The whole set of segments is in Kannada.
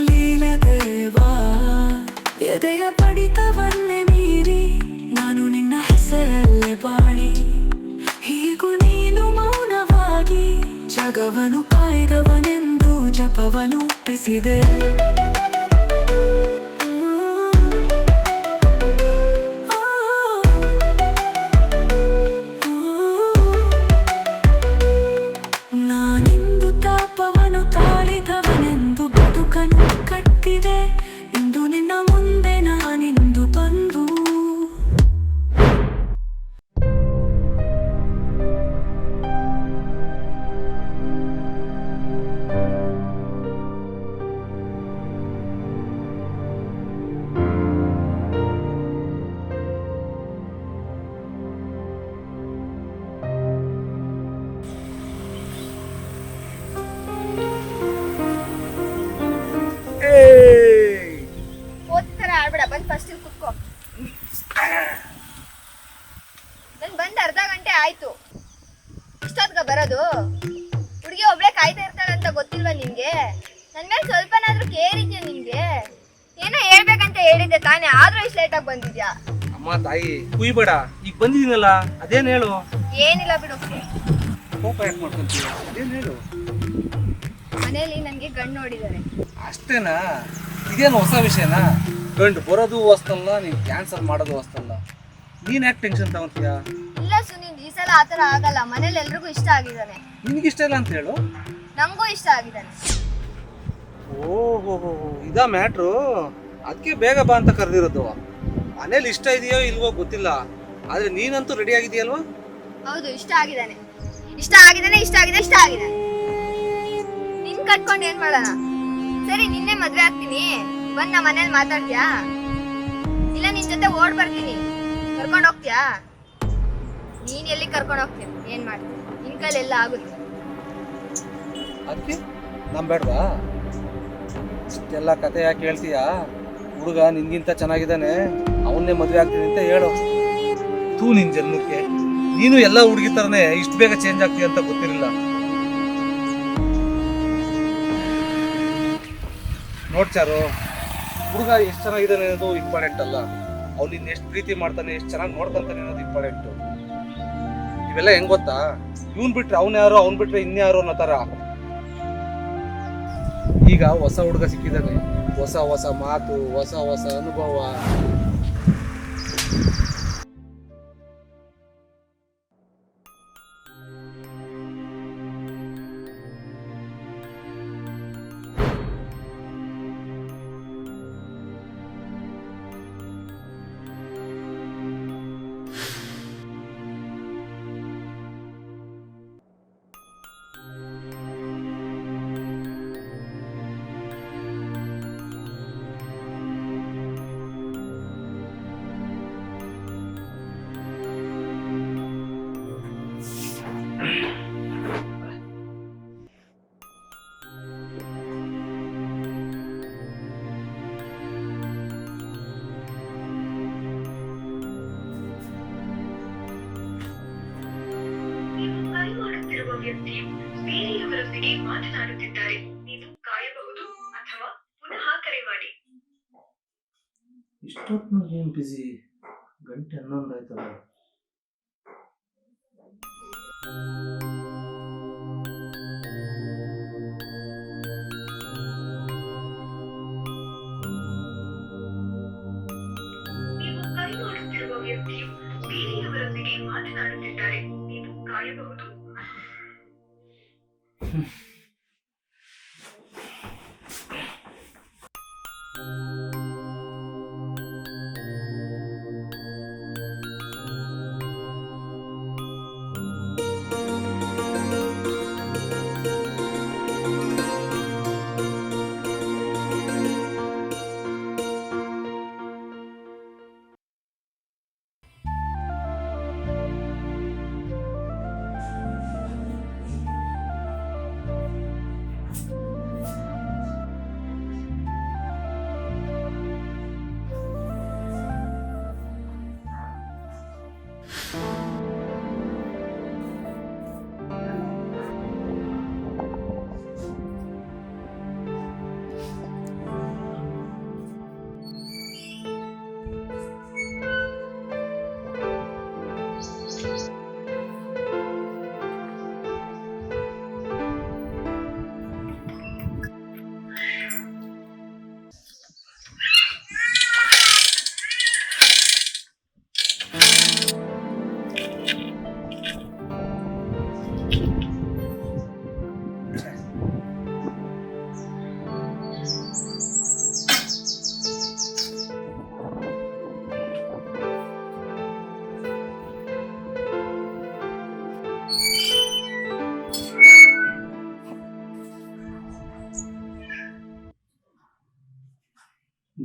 ಲೀಲೆ ದೇವಾ ಎದೆಯ ಬಡಿತವನ್ನೇ ಮೀರಿ ನಾನು ನಿನ್ನ ಹೆಸರಲ್ಲೇ ಬಾಳಿ ಹೀಗೂ ನೀನು ಮೌನವಾಗಿ ಜಗವನು ಕಾಯ್ದವನೆಂದು ಜಪವನು ಒಪ್ಪಿಸಿದೆ ನಾನಿಂದು ತಾಪವನು ತಾಳಿದವನೆಂದು ಬದುಕನ್ನು ಕಟ್ಟಿದೆ ಇಂದು ನಿನ್ನ ಮುಂದೆ ನಾನಿಂದು ಬಂದು ಓದ್ತರ ಆಡ್ಬೇಡ ಬಂದ್ ಫಸ್ಟ್ ಕುತ್ಕೋ ನನ್ ಬಂದ್ ಅರ್ಧ ಗಂಟೆ ಆಯ್ತು ಇಷ್ಟೊತ್ಗ ಬರೋದು ಹುಡುಗಿ ಒಬ್ಳೆ ಕಾಯ್ತಾ ಇರ್ತಾಳಂತ ಗೊತ್ತಿಲ್ವಾ ನಿನ್ಗೆ ನನ್ ಮೇಲೆ ಸ್ವಲ್ಪನಾದ್ರೂ ಕೇರ್ ಇದೆಯಾ ನಿನ್ಗೆ ಏನೋ ಹೇಳ್ಬೇಕಂತ ಹೇಳಿದ್ದೆ ತಾನೇ ಆದ್ರೂ ಇಷ್ಟು ಲೇಟ್ ಆಗಿ ಬಂದಿದ್ಯಾ ಅಮ್ಮ ತಾಯಿ ಕುಯ್ಬೇಡ ಈಗ ಬಂದಿದ್ದೀನಲ್ಲ ಅದೇನ್ ಹೇಳು ಏನಿಲ್ಲ ಬಿಡು ಕೋಪ ಯಾಕೆ ಮಾಡ್ಕೊಂತೀಯ ಅದೇನ್ ಹೇಳು ಮನೇಲಿ ನನ್ಗೆ ಗಂಡು ನೋಡಿದ್ದಾರೆ ಅಷ್ಟೇನಾ ಇದೇನು ಹೊಸ ವಿಷಯನಾ ಗಂಡು ಬರೋದು ಹೊಸ್ತಲ್ಲ ನೀನು ಕ್ಯಾನ್ಸಲ್ ಮಾಡೋದು ಹೊಸ್ತಲ್ಲ ನೀನ್ ಯಾಕೆ ಟೆನ್ಷನ್ ತಗೊಂತೀಯ ಇಲ್ಲ ಸುನೀಲ್ ಈ ಸಲ ಆತರ ಆಗಲ್ಲ ಮನೇಲಿ ಎಲ್ರಿಗೂ ಇಷ್ಟ ಆಗಿದ್ದಾನೆ ನಿನಗಿಷ್ಟ ಇಲ್ಲ ಅಂತ ಹೇಳು ನಂಗೂ ಇಷ್ಟ ಆಗಿದ್ದಾನೆ ಓಹೋ ಇದಾ ಮ್ಯಾಟ್ರು ಅದಕ್ಕೆ ಬೇಗ ಬಾ ಅಂತ ಕರೆದಿರೋದು ಮನೇಲಿ ಇಷ್ಟ ಇದೆಯೋ ಇಲ್ವೋ ಗೊತ್ತಿಲ್ಲ ಆದ್ರೆ ನೀನಂತೂ ರೆಡಿ ಆಗಿದೆಯಲ್ವಾ ಹೌದು ಇಷ್ಟ ಆಗಿದ್ದಾನೆ ಇಷ್ಟ ಆಗಿದ್ದಾನೆ ಇಷ್ಟ ಆಗಿದೆ ಇಷ್ಟ ಆಗಿದ್ದಾನೆ ನಿನ್ ಕಟ್ಕೊಂಡು ಏನ್ ಮಾಡೋಣ ಸರಿ ನಿನ್ನೆ ಮದ್ವೆ ಆಗ್ತೀನಿ ಬಂದ್ ನಮ್ಮ ಮನೇಲಿ ಮಾತಾಡ್ತೀಯಾ ಇಲ್ಲ ನಿನ್ ಜೊತೆ ಓಡ್ ಬರ್ತೀನಿ ಕರ್ಕೊಂಡ್ ಹೋಗ್ತೀಯಾ ನೀನ್ ಎಲ್ಲಿ ಕರ್ಕೊಂಡ್ ಹೋಗ್ತೀನಿ ಏನ್ ಮಾಡ್ತೀನಿ ನಿನ್ ಕೈಲಿ ಎಲ್ಲ ಆಗುತ್ತೆ ಅದಕ್ಕೆ ನಂಬೇಡ್ವಾ ಇಷ್ಟೆಲ್ಲ ಕತೆ ಯಾಕೆ ಹೇಳ್ತೀಯಾ ಹುಡುಗ ನಿನ್ಗಿಂತ ಚೆನ್ನಾಗಿದ್ದಾನೆ ಅವನ್ನೇ ಮದುವೆ ಆಗ್ತೀನಿ ಅಂತ ಹೇಳು ತೂ ನಿನ್ ಜನ್ಮಕ್ಕೆ ನೀನು ಎಲ್ಲ ಹುಡುಗಿ ತರನೇ ಇಷ್ಟು ಬೇಗ ಚೇಂಜ್ ಆಗ್ತೀಯ ಅಂತ ಗೊತ್ತಿರಲಿಲ್ಲ ನೋಡ್ಚಾರು ಹುಡುಗ ಎಷ್ಟು ಚೆನ್ನಾಗಿದ್ದಾನೆ ಅನ್ನೋದು ಇಂಪಾರ್ಟೆಂಟ್ ಅಲ್ಲ ಅವ್ನು ನಿನ್ನ ಎಷ್ಟು ಪ್ರೀತಿ ಮಾಡ್ತಾನೆ ಎಷ್ಟು ಚೆನ್ನಾಗಿ ನೋಡ್ಕೊಂತಾನೆ ಅನ್ನೋದು ಇಂಪಾರ್ಟೆಂಟು ಇವೆಲ್ಲ ಹೆಂಗ್ ಗೊತ್ತಾ ಇವ್ನ್ ಬಿಟ್ರೆ ಅವ್ನ ಯಾರೋ ಅವ್ನ್ ಬಿಟ್ರೆ ಇನ್ಯಾರೋ ಅನ್ನೋ ತರ ಈಗ ಹೊಸ ಹುಡುಗ ಸಿಕ್ಕಿದ್ದಾನೆ ಹೊಸ ಹೊಸ ಮಾತು ಹೊಸ ಹೊಸ ಅನುಭವ ವ್ಯಕ್ತಿಯು ಬೇರೆಯವರೊಂದಿಗೆ ಮಾತನಾಡುತ್ತಿದ್ದಾರೆ ನೀವು ಕಾಯಬಹುದು ಅಥವಾ ಪುನಃ ಕರೆ ಮಾಡಿ ಇಷ್ಟೊತ್ತು ಏನು ಬಿಸಿ ಗಂಟೆ 11 ಆಯ್ತಲ್ಲ ನೀವು ಕರೆ ಮಾಡುತ್ತಿರುವ ವ್ಯಕ್ತಿಯು ಬೇರೆಯವರೊಂದಿಗೆ ಮಾತನಾಡುತ್ತಿದ್ದಾರೆ ನೀವು ಕಾಯಬಹುದು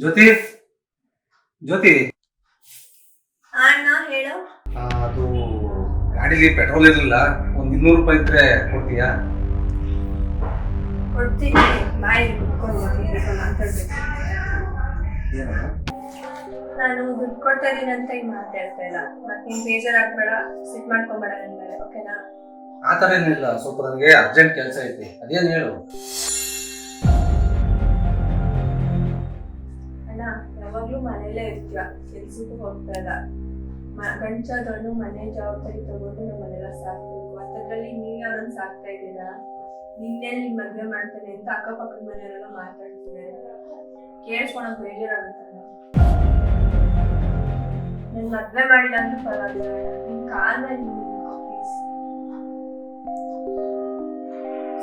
ಜ್ಯೋತಿ ಜ್ಯೋತಿ, ಅಣ್ಣ ಹೇಳು. ಅದು ಗಾಡೀಲಿ ಪೆಟ್ರೋಲ್ ಇರಲಿಲ್ಲ, ಒಂದು 200 ರೂಪಾಯಿ ಇದ್ರೆ ಕೊಡ್ತೀಯಾ? ಕೊಡ್ತೀನಿ, ಬಾಯಿ ಕುತ್ಕೊಂಡು ಮಾತಾಡ್ಬೇಕು. ನಾನು ದುಡ್ಡು ಕೊಡ್ತಾ ಇದೀನಿ ಅಂತ ಹಿಂಗ್ ಮಾತಾಡ್ತಾ ಇಲ್ಲ. ಮತ್ತೆ ನೀನ್ ಬೇಜಾರಾಗ್ಬೇಡ, ಸಿಟ್ ಮಾಡ್ಕೊಂಬೇಡ ನನ್ ಮೇಲೆ, ಓಕೆನಾ? ಆ ಥರ ಏನಿಲ್ಲ, ಸ್ವಲ್ಪ ನನಗೆ ಅರ್ಜೆಂಟ್ ಕೆಲಸ ಐತಿ, ಅದೇನು ಹೇಳು. ಅಣ್ಣ, ಯಾವಾಗ್ಲೂ ಮನೇಲೇ ಇರ್ತೀಯ, ಕೆಲ್ಸಕ್ಕೂ ಹೋಗ್ತಾ ಇಲ್ಲ. ಗಂಡಸಾದವನು ಮನೆ ಜವಾಬ್ದಾರಿ ತಗೊಂಡು ನಮ್ಮ ಮನೆಲ್ಲ ಸಾಕ್ಬೇಕು. ಅಂತದ್ರಲ್ಲಿ ನೀನೇ ಅವ್ರನ್ನ ಸಾಕ್ತಾ ಇದ್ದೀರಾ? ನೀನೇ ನಿನ್ ಮದ್ವೆ ಮಾಡ್ತಾನೆ ಅಂತ ಅಕ್ಕಪಕ್ಕದ ಮನೆಯವರೆಲ್ಲ ಮಾತಾಡ್ತಿದ್ದಾರೆ. ಕೇಳಿಸ್ಕೊಳಕ್ ಬೇಜಾರಾಗುತ್ತಲ್ಲ. ನನ್ ಮದ್ವೆ ಮಾಡಿಲ್ಲ ಅಂತ ಪರವಾಗಿಲ್ಲ, ನಿನ್ ಕಾಲ್ ಮೇಲೆ ಪ್ಲೀಸ್.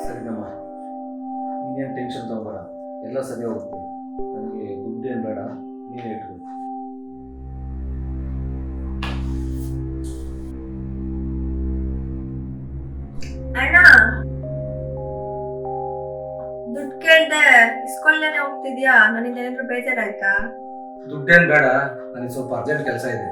ಸರಿನಮ್ಮ, ನೀನೇನು ಟೆನ್ಷನ್ ತಗೋಬೇಡ, ಎಲ್ಲ ಸರಿ ಹೋಗುತ್ತೆ. ನನಗೆ ದುಡ್ಡು ಏನು ಬೇಡ, ನೀನೇ ಇಟ್ಕೊ. ಅಣ್ಣ, ದುಡ್ಡು ಕೇಳ್ದೆ ಇಸ್ಕೊಳ್ಳೇನೆ ಹೋಗ್ತಿದ್ಯಾ? ನನಗೆ ಏನಾದ್ರು ಬೇಜಾರಾಯ್ತಾ? ದುಡ್ಡೇನು ಬೇಡ, ನನಗೆ ಸ್ವಲ್ಪ ಅರ್ಜೆಂಟ್ ಕೆಲಸ ಇದೆ.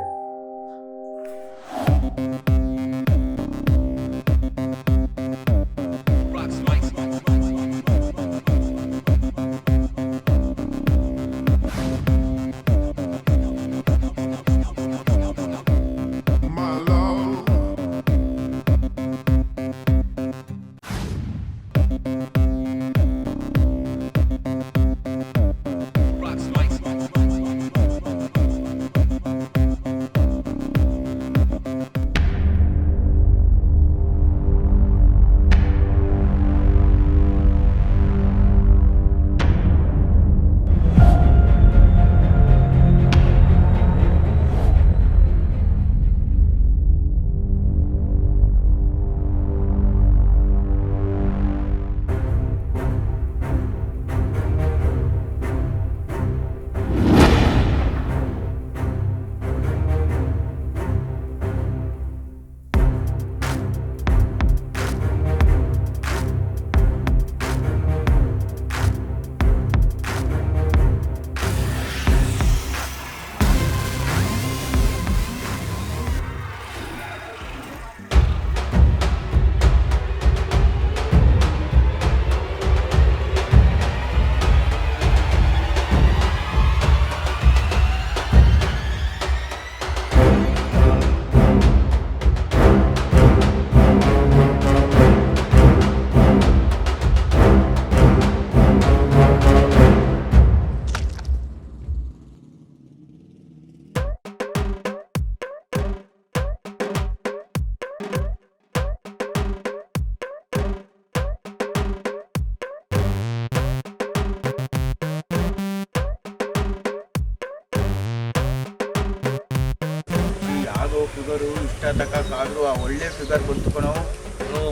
ಫಿಗರು ಇಷ್ಟ ತಕ್ಕಾದ್ರೂ ಆ ಒಳ್ಳೆ ಫಿಗರ್ ಬಂತು ಕಣೋ.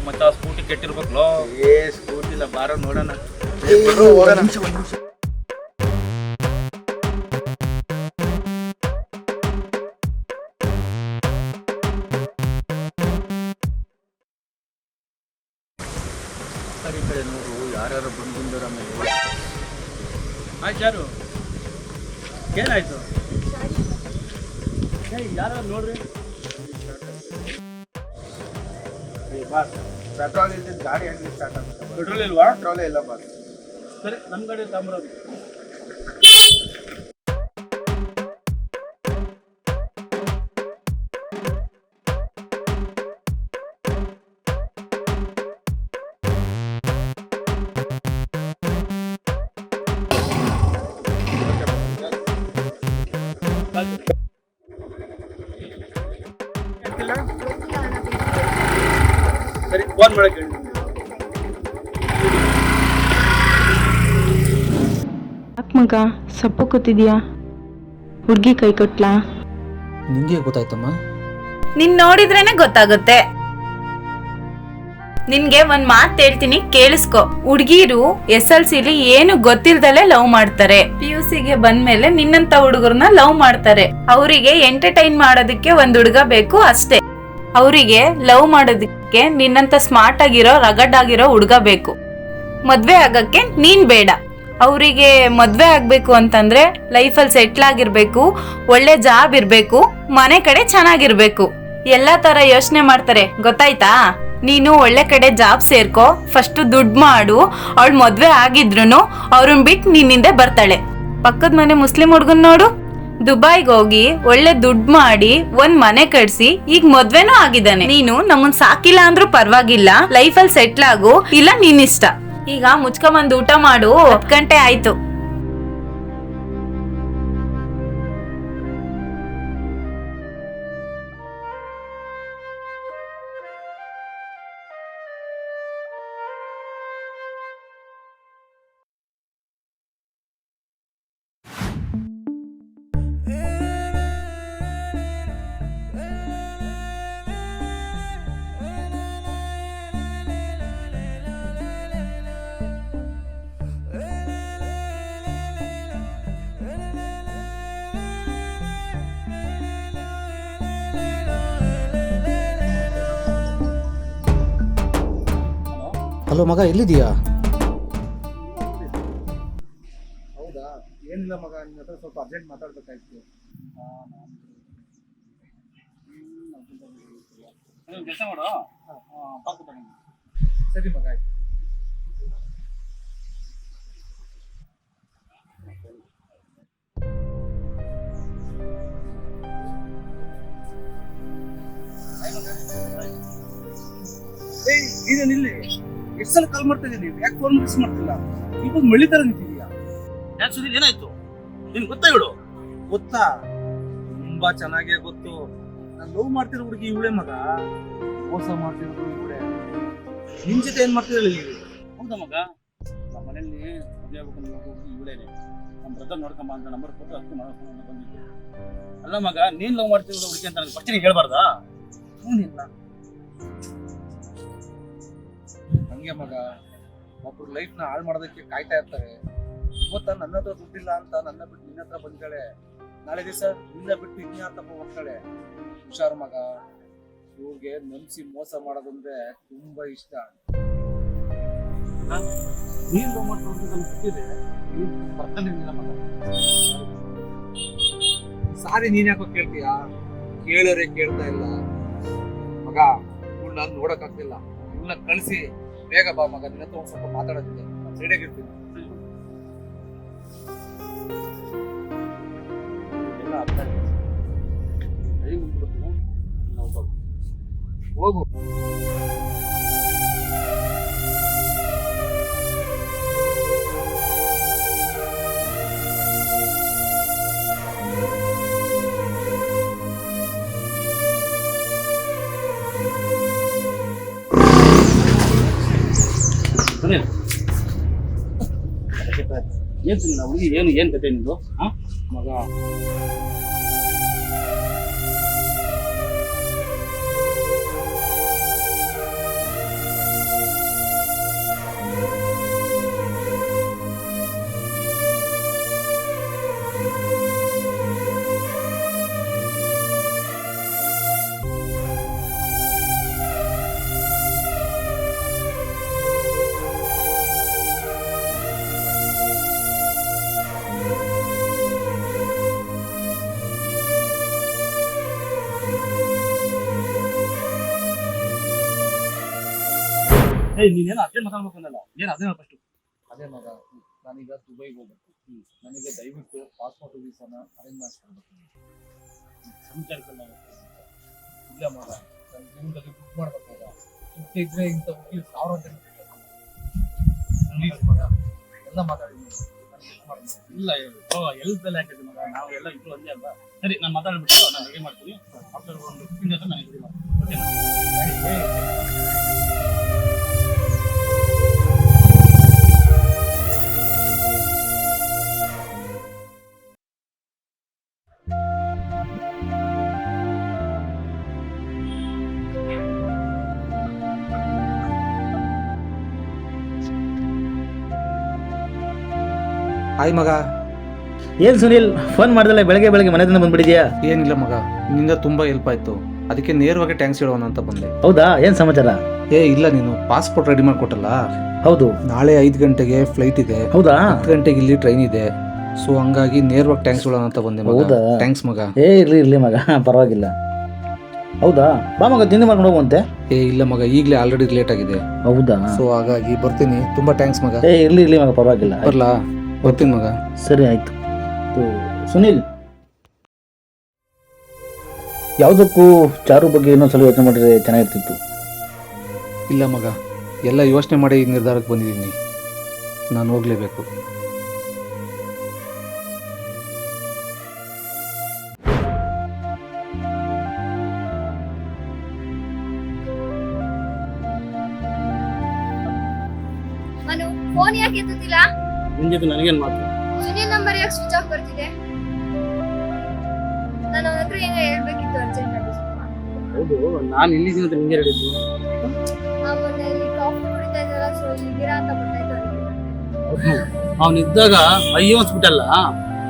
ಮತ್ತೆ ಆ ಸ್ಕೂಟಿ ಕೆಟ್ಟಿರ್ಬೇಕಲ್ಲ. ಸ್ಕೂಟಿ ಇಲ್ಲ, ಬಾರೋ ನೋಡೋಣ. ಸರಿ ಕಡೆ ನೋಡು, ಯಾರ್ಯಾರು ಬಂದಿದ್ದಾರ ಮೇಲೆ. ಆಯ್ತು, ಯಾರು ಏನಾಯ್ತು? ಯಾರು ನೋಡ್ರಿ. ಬಾಸ್, ಪೆಟ್ರೋಲ್ ಇದ್ದಿದ್ದು ಗಾಡಿ ಹೆಂಗೆ ಸ್ಟಾರ್ಟ್ ಆಗುತ್ತೆ? ಪೆಟ್ರೋಲ್ ಇಲ್ವಾ? ಪೆಟ್ರೋಲೇ ಇಲ್ಲ ಬಾಸ್. ಸರಿ, ನಮ್ಮ ಗಾಡಿ ತಗೊಂಬರೋದು. ಸರಿ, ಫೋನ್ ಮಾಡಕ್ಕೆ ಹೇಳಿ. ಮಗ ಸಪ್ಪು ಕೂತಿದ್ಯಾ? ಹುಡುಗಿ ಕೈ ಕೊಟ್ಲಾ? ನಿಂಗೆ ಗೊತ್ತಾಯ್ತಮ್ಮ? ನಿನ್ ನೋಡಿದ್ರೇನೆ ಗೊತ್ತಾಗುತ್ತೆ. ನಿನ್ಗೆ ಒಂದ್ ಮಾತ್ ಹೇಳ್ತೀನಿ, ಕೇಳಿಸ್ಕೊ. ಹುಡ್ಗೀರು SLCಲಿ ಏನು ಗೊತ್ತಿಲ್ದಲೆ ಲವ್ ಮಾಡ್ತಾರೆ. PUCಗೆ ಬಂದ್ಮೇಲೆ ನಿನ್ನಂತ ಹುಡುಗರನ್ನ ಲವ್ ಮಾಡ್ತಾರೆ. ಅವರಿಗೆ ಎಂಟರ್ಟೈನ್ ಮಾಡೋದಕ್ಕೆ ಒಂದ್ ಹುಡುಗ ಬೇಕು ಅಷ್ಟೇ. ಅವರಿಗೆ ಲವ್ ಮಾಡೋದಕ್ಕೆ ನಿನ್ನಂತ ಸ್ಮಾರ್ಟ್ ಆಗಿರೋ, ರಗಡ್ ಆಗಿರೋ ಹುಡುಗ ಬೇಕು. ಮದ್ವೆ ಆಗಕ್ಕೆ ನೀನ್ ಬೇಡ. ಅವರಿಗೆ ಮದ್ವೆ ಆಗ್ಬೇಕು ಅಂತಂದ್ರೆ ಲೈಫಲ್ಲಿ ಸೆಟ್ಲ್ ಆಗಿರ್ಬೇಕು, ಒಳ್ಳೆ ಜಾಬ್ ಇರ್ಬೇಕು, ಮನೆ ಕಡೆ ಚೆನ್ನಾಗಿರ್ಬೇಕು, ಎಲ್ಲಾ ತರ ಯೋಚನೆ ಮಾಡ್ತಾರೆ. ಗೊತ್ತಾಯ್ತಾ? ನೀನು ಒಳ್ಳೆ ಕಡೆ ಜಾಬ್ ಸೇರ್ಕೋ, ಫಸ್ಟ್ ದುಡ್ಡು ಮಾಡು. ಅವಳು ಮದ್ವೆ ಆಗಿದ್ರು ಅವ್ರನ್ನ ಬಿಟ್ಟು ನಿನ್ನಿಂದೆ ಬರ್ತಾಳೆ. ಪಕ್ಕದ ಮನೆ ಮುಸ್ಲಿಂ ಹುಡ್ಗನ್ ನೋಡು, ದುಬೈಗೆ ಹೋಗಿ ಒಳ್ಳೆ ದುಡ್ಡು ಮಾಡಿ ಒಂದ್ ಮನೆ ಕಟ್ಸಿ ಈಗ ಮದ್ವೆನೂ ಆಗಿದ್ದಾನೆ. ನೀನು ನಮ್ಮನ್ ಸಾಕಿಲ್ಲ ಅಂದ್ರೂ ಪರವಾಗಿಲ್ಲ, ಲೈಫಲ್ಲಿ ಸೆಟ್ಲ್ ಆಗು, ಇಲ್ಲ ನಿನ್ನಿಷ್ಟ. ಈಗ ಮುಚ್ಕೊಂಬಂದ್ ಊಟ ಮಾಡು, 10 ಗಂಟೆ ಆಯ್ತು. ಹಲೋ ಮಗ, ಎಲ್ಲಿದೀಯಾ? ಹೌದಾ, ಏನಿಲ್ಲ ಮಗ, ನಿನ್ನ ಹತ್ರ ಸ್ವಲ್ಪ ಅರ್ಜೆಂಟ್ ಮಾತಾಡ್ಬೇಕಾಯ್ತು. ಕೆಲಸ ಮಾಡು, ಸರಿ ಮಗ, ಆಯ್ತು. ನೀನೇನಿಲ್ಲಿ ಎಷ್ಟು ಸಲ ಕಾಲ್ ಮಾಡ್ತಾ ಇದ್ದೀನಿ, ಯಾಕೆ ಫೋನ್ ಮಿಸ್ ಮಾಡ್ತಿಲ್ಲ? ಈಗ ಮಳಿ ತರ ನಿಂತಿದೀಯಾ? ಯಾಕೆ ಸುದೀರ್, ಏನಾಯ್ತು? ನಿನ್ ಗೊತ್ತಾ ಇವಳು? ಗೊತ್ತಾ? ತುಂಬಾ ಚೆನ್ನಾಗೇ ಗೊತ್ತು. ನಾನು ಲವ್ ಮಾಡ್ತಿರೋ ಹುಡುಗಿ ಇವಳೇ ಮಗ, ಮೋಸ ಮಾಡ್ತಿರೋದು ಇವಳೇ. ನಿನ್ ಜೊತೆ ಏನ್ ಮಾಡ್ತಿರಲ್ಲ ನೀವು? ಹೌದಾ ಮಗ, ನಮ್ಮ ಮನೇಲಿ ಮದುವೆ ಆಗ್ಬೇಕು ಹುಡುಗಿ ಇವಳೇನೆ. ನಮ್ಮ ಬ್ರದರ್ ನೋಡ್ಕೊಂಬ ಅಂತ ನಂಬರ್ ಕೊಟ್ಟು ಅಷ್ಟು ಮಾಡ್ಕೊಂಡು ಬಂದಿದ್ದೆ. ಅಲ್ಲ ಮಗ, ನೀನ್ ಲವ್ ಮಾಡ್ತಿರೋದು ಹುಡುಗಿ ಅಂತ ನನಗೆ ಫಸ್ಟ್ ಹೇಳ್ಬಾರ್ದಾ? ಏನಿಲ್ಲ, ಹಂಗೆ ಮಗ, ಒಬ್ರು ಲೈಫ್ ನ ಹಾಳು ಮಾಡೋದಕ್ಕೆ ಕಾಯ್ತಾ ಇರ್ತಾರೆ. ಇವತ್ತ ನನ್ನ ಹತ್ರ ದುಡ್ಡಿಲ್ಲ ಅಂತ ನನ್ನ ಬಿಟ್ಟು ನಿನ್ನ ಹತ್ರ ಬಂದ್ಕಳೆ, ನಾಳೆ ದಿವಸ ನಿನ್ನ ಬಿಟ್ಟು ಇನ್ಯಾರ ತಪ್ಪ ಹೋಗ್ತಾಳೆ. ಹುಷಾರು ಮಗ, ಇವ್ರಿಗೆ ನಂಬಿಸಿ ಮೋಸ ಮಾಡೋದಂದ್ರೆ ತುಂಬಾ ಇಷ್ಟ. ನೀನ್ ಲವ್ ಮಾಡ್ತಿರೋದು ನನಗೆ ಗೊತ್ತಿದೆ, ನೀನ್ ಬರ್ತಾನಿಲ್ಲ ಮಗ. ಸಾರಿ, ನೀನ್ ಯಾಕೋ ಕೇಳ್ತೀಯಾ? ಕೇಳೋರೆ ಕೇಳ್ತಾ ಇಲ್ಲ ಮಗ. ಇವ್ಳು ನಾನು ನೋಡಕ್ ಆಗ್ತಿಲ್ಲ, ಇವನ್ನ ಕಳಿಸಿ ಬೇಗ ಬಾ ಮಗ, ನಿನ್ನ ಹತ್ರ ಒಂದ್ ಸ್ವಲ್ಪ ಮಾತಾಡೋದಿದೆ, ರೆಡಿಯಾಗಿರ್ತೀನಿ. ಎಲ್ಲ ಅರ್ಥ ಆಗಿದೆ. ಟೈಮ್ ಕೊಡ್ತೀನಿ, ನಾವು ಹೋಗು. ಏನ್ ಸುಮ್ಮನೆ ಹುಡುಗಿ, ಏನ್ ಕತೆ ನಿಂದು? ಮಗ, ನೀನೇನು ಅರ್ಜೆಂಟ್ ಮಾತಾಡ್ಬೇಕು ಅನ್ನಲ್ಲ, ಏನ್ ಅದೇ ಫಸ್ಟ್? ಅದೇ ಮಗ, ನಾನೀಗ ದುಬೈಗೆ ಹೋಗ್ಬೇಕು. ನನಗೆ ದಯವಿಟ್ಟು ಪಾಸ್ಪೋರ್ಟ್ ವೀಸಾನ ಅರೇಂಜ್ ಮಾಡಿಸ್ಕೊಡ್ಬೇಕು. ಸಂಚಾರಕ್ಕೆಲ್ಲ ಇಲ್ಲ ಮಗ, ನನ್ನ ಜೀವನದಲ್ಲಿ ಬುಕ್ ಮಾಡ್ಬೇಕಾಗ ದುಡ್ಡಿದ್ರೆ ಇಂಥ ಹುಡುಗಿ 1000 ಜನ ಪ್ಲೀಸ್ ಮಗ, ಎಲ್ಲ ಮಾತಾಡಿದ್ದೀನಿ, ಇಲ್ಲ ಎಲ್ಪೆಲ್ಲ ಯಾಕಿದೆ ಮಗ, ನಾವು ಎಲ್ಲ ಇಟ್ಟು ಒಂದೇ ಅಲ್ವಾ? ಸರಿ, ನಾನು ಮಾತಾಡ್ಬಿಟ್ಟು ನಾನು ರೆಡಿ ಮಾಡ್ತೀನಿ. ಆಫ್ಟರ್ ಒಂದು 15 ಡೇಸ್ ನಾನು ರೆಡಿ ಮಾಡ್ತೀನಿ, ಓಕೆನಾ? ಹಾಯ್ ಮಗ. ಏನ್ ಸುನಿಲ್, ಫೋನ್ ಮಾಡ್ದಲ್ಲ ಬೆಳಗ್ಗೆ ಬೆಳಗ್ಗೆ ಮನೆಯಿಂದ ಬಂದ್ಬಿಟ್ಟಿದ್ಯಾ? ಏನಿಲ್ಲ ಮಗ, ನಿನ್ನಿಂದ ತುಂಬಾ ಹೆಲ್ಪ್ ಆಯ್ತು. ಅದಕ್ಕೆ ನೇರವಾಗಿ ಟ್ಯಾಂಕ್ಸ್ ಹೇಳೋಣ ಅಂತ ಬಂದೆ. ಹೌದಾ, ಏನ್ ಸಮಾಚಾರ? ಇಲ್ಲ, ನೀನು ಪಾಸ್ಪೋರ್ಟ್ ರೆಡಿ ಮಾಡಿಕೊಟ್ಟಲ್ಲ, ಹೌದು. ನಾಳೆ 5 ಗಂಟೆಗೆ ಫ್ಲೈಟ್ ಇದೆ, ಹೌದಾ? 10 ಗಂಟೆಗೆ ಇಲ್ಲಿ ಟ್ರೈನ್ ಇದೆ. ಸೊ ಹಂಗಾಗಿ ನೇರವಾಗಿ ಟ್ಯಾಂಕ್ಸ್ ಹೇಳೋಣ ಅಂತ ಬಂದೆ. ಹೌದಾ? ಥ್ಯಾಂಕ್ಸ್ ಮಗ. ಇರ್ಲಿ ಮಗ, ಪರವಾಗಿಲ್ಲ. ಹೌದಾ, ಬಾ ಮಗ, ತಿಂಡಿ ಮಾಡ್ಕೊಂಡು ಹೋಗುವಂತೆ. ಇಲ್ಲ ಮಗ, ಈಗಲೇ ಆಲ್ರೆಡಿ ಲೇಟ್ ಆಗಿದೆ. ಹೌದಾ? ಸೊ ಹಾಗಾಗಿ ಬರ್ತೀನಿ. ತುಂಬಾ ಥ್ಯಾಂಕ್ಸ್ ಮಗ. ಇರ್ಲಿ ಮಗ, ಪರವಾಗಿಲ್ಲ. ಬರ್ಲಾ? ಬರ್ತೀನಿ ಮಗ. ಸರಿ, ಆಯ್ತು. ಸುನಿಲ್, ಯಾವುದಕ್ಕೂ ಚಾರು ಬಗ್ಗೆ ಇನ್ನೊಂದ್ಸಲ ಯೋಚನೆ ಮಾಡಿದ್ರೆ ಚೆನ್ನಾಗಿರ್ತಿತ್ತು. ಇಲ್ಲ ಮಗ, ಎಲ್ಲ ಯೋಚನೆ ಮಾಡಿ ಈ ನಿರ್ಧಾರಕ್ಕೆ ಬಂದಿದ್ದೀನಿ. ನಾನು ಹೋಗ್ಲೇಬೇಕು. ಮನು, ಫೋನ್ ಯಾಕೆ ಎತ್ತುತ್ತಿಲ್ಲ? ನಿನ್ ಜೊತೆ ನನಗೇನು ಮಾತು? ಸುನಿಲ್ ನಂಬರ್ ಯಾಕೆ ಸ್ವಿಚ್ ಆಫ್ ಬರ್ತಿದೆ? ನಾನು ಅವನ ಹತ್ರ ಏನೋ ಹೇಳ್ಬೇಕಿತ್ತು ಅರ್ಜೆಂಟ್ ಆಗಿ. ಹೌದು, ನಾನು ಇಲ್ಲಿದ್ದೀನಿ ಅಂತ ನಿಂಗೆ ಹೇಳಿದ್ದು. ಮೊನ್ನೆ ಇಲ್ಲಿ ಕಾಫಿ ಕುಡಿತಾ ಇದ್ದಲ್ಲ, ಸೊ ಇಲ್ಲಿದ್ದೀರಾ ಅಂತ ಗೊತ್ತಾಯ್ತು ಅದಕ್ಕೆ. ಅವನಿದ್ದಾಗ ಅಯ್ಯೋ ಅನ್ಸ್ಬಿಟ್ಟಲ್ಲ.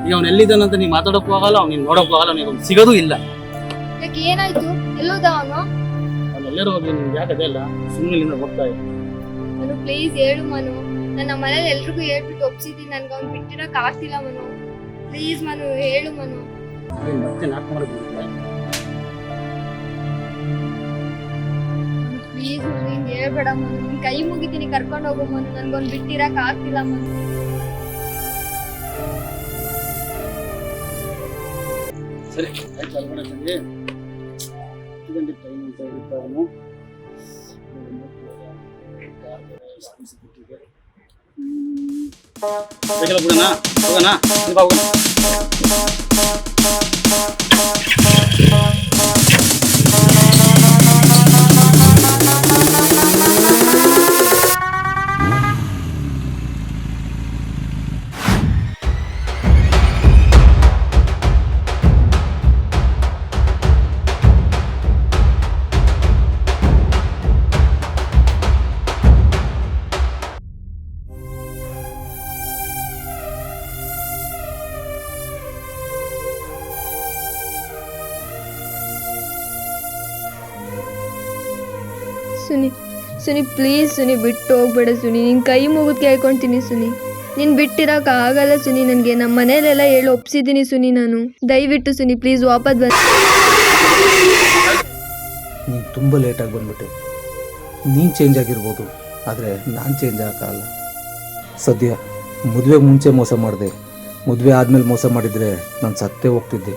ಈಗ ಅವ್ನು ಎಲ್ಲಿದ್ದಾನಂತ ನೀ ಮಾತಾಡೋಕ್ಕೂ ಆಗಲ್ಲ, ಅವ್ನಿಗೆ ನೋಡೋಕ್ಕೂ ಆಗಲ್ಲ, ಅವ್ನಿಗೆ ಸಿಗೋದು ಇಲ್ಲ. ಯಾಕೆ, ಏನಾಯ್ತು? ಎಲ್ಲೋದ ಅವನು? ಎಲ್ಲರೂ ಹೋಗಿ ನಿಮ್ಗೆ ಯಾಕೆ ಅದೆಲ್ಲ ಸುಮ್ಮನೆ ಇಲ್ಲಿಂದ ಹೋಗ್ತಾ ಇದೆ. ಮನು ಪ್ಲೀಸ್ ಹೇಳು ಮನು, ನನ್ನ ಮನೇಲಿ ಎಲ್ರಿಗೂ ಹೇಳ್ಬಿಟ್ಟು ಒಪ್ಸಿದ್ದೀನಿ. ನನ್ಗೆ ಅವ್ನು ಬಿಟ್ಟಿರಕ್ ಆಗ್ತಿಲ್ಲ ಮನು. ಪ್ಲೀಸ್ ಮನು, ಹೇಳು ಮನು. ನೀನ್ ಮತ್ತೆ ನಾಟಕ ಮಾಡೋದು ಪ್ಲೀಸ್ ಮನು, ಹಿಂಗ್ ಹೇಳ್ಬೇಡ ಮನು. ನಿನ್ ಕೈ ಮುಗಿತೀನಿ, ಕರ್ಕೊಂಡು ಹೋಗು ಮನು. ನನ್ಗೊಂದು ಬಿಟ್ಟಿರಕ್ ಆಗ್ತಿಲ್ಲ ಮನು. ಸರಿ, ಆಯ್ತು. ಅಲ್ಬೇಡ ತಂಗಿ, 10 ಗಂಟೆ ಟ್ರೈನ್ ಅಂತ ಹೇಳಿದ್ದ ಅವನು. ಬೇಕಲ್ಲ ಬಿಡೋಣ, ಹೋಗೋಣ, ಬಾ ಹೋಗೋಣ. ಸುನಿ ಪ್ಲೀಸ್ ಸುನಿ, ಬಿಟ್ಟು ಹೋಗ್ಬೇಡ ಸುನಿ. ನಿನ್ ಕೈ ಮುಗಿದ್ ಕೇಳ್ಕೊಂತೀನಿ ಸುನಿ. ನೀನ್ ಬಿಟ್ಟಿರಕ್ ಆಗಲ್ಲ ಸುನಿ. ನನ್ಗೆ ನಮ್ಮ ಮನೇಲೆಲ್ಲ ಹೇಳಿ ಒಪ್ಸಿದ್ದೀನಿ ಸುನಿ. ನಾನು ದಯವಿಟ್ಟು ಸುನಿ ಪ್ಲೀಸ್ ವಾಪಸ್ ಬಂದು. ನೀನು ತುಂಬ ಲೇಟಾಗಿ ಬಂದ್ಬಿಟ್ಟೆ. ನೀನು ಚೇಂಜ್ ಆಗಿರ್ಬೋದು, ಆದರೆ ನಾನು ಚೇಂಜ್ ಆಗಲ್ಲ. ಸದ್ಯ ಮದುವೆಗೆ ಮುಂಚೆ ಮೋಸ ಮಾಡಿದೆ, ಮದುವೆ ಆದಮೇಲೆ ಮೋಸ ಮಾಡಿದರೆ ನಾನು ಸತ್ತೇ ಹೋಗ್ತಿದ್ದೆ.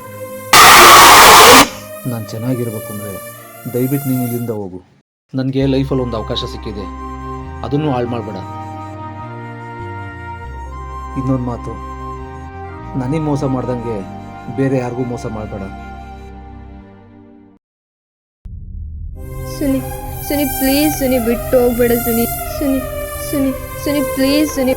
ನಾನು ಚೆನ್ನಾಗಿರ್ಬೇಕು ಅಂದರೆ ದಯವಿಟ್ಟು ನೀನು ಇಲ್ಲಿಂದ ಹೋಗು. ನನಗೆ ಲೈಫಲ್ಲಿ ಒಂದು ಅವಕಾಶ ಸಿಕ್ಕಿದೆ, ಅದನ್ನು ಹಾಳು ಮಾಡಬೇಡ. ಇನ್ನೊಂದು ಮಾತು, ನನಗೆ ಮೋಸ ಮಾಡ್ದಂಗೆ ಬೇರೆ ಯಾರಿಗೂ ಮೋಸ ಮಾಡಬೇಡ. ಸುನಿ ಪ್ಲೀಸ್ ಸುನಿ, ಬಿಟ್ಟು ಹೋಗ್ಬೇಡ ಸುನಿ. ಸುನಿ ಪ್ಲೀಸ್ ಸುನಿ.